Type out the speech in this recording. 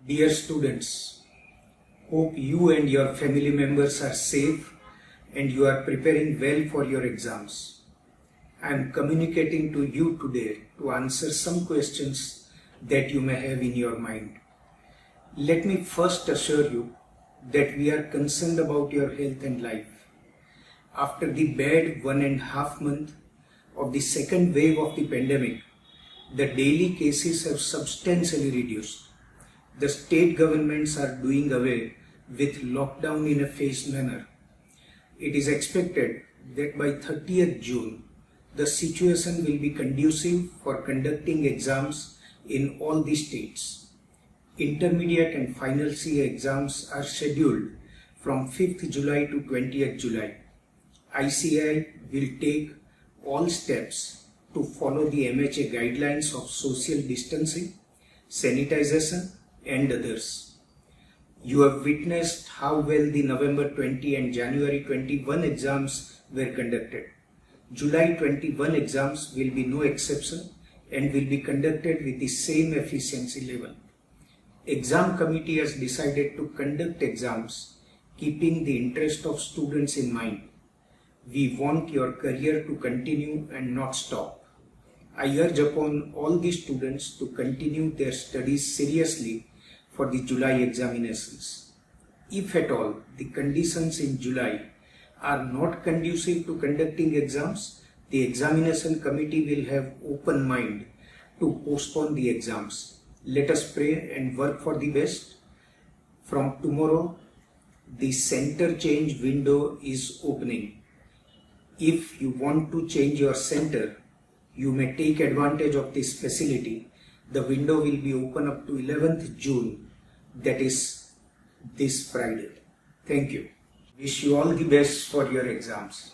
Dear students, hope you and your family members are safe and you are preparing well for your exams. I am communicating to you today to answer some questions that you may have in your mind. Let me first assure you that we are concerned about your health and life. After the bad 1.5 months of the second wave of the pandemic, the daily cases have substantially reduced. The state governments are doing away with lockdown in a phased manner. It is expected that by 30th June, the situation will be conducive for conducting exams in all the states. Intermediate and final CA exams are scheduled from 5th July to 20th July. ICAI will take all steps to follow the MHA guidelines of social distancing, sanitization, and others. You have witnessed how well the November 20 and January 21 exams were conducted. July 21 exams will be no exception and will be conducted with the same efficiency level. Exam committee has decided to conduct exams keeping the interest of students in mind. We want your career to continue and not stop. I urge upon all the students to continue their studies seriously for the July examinations. If at all the conditions in July are not conducive to conducting exams, the examination committee will have open mind to postpone the exams. Let us pray and work for the best. From tomorrow, the center change window is opening. If you want to change your center, you may take advantage of this facility. The window will be open up to 11th June, that is this Friday. Thank you. Wish you all the best for your exams.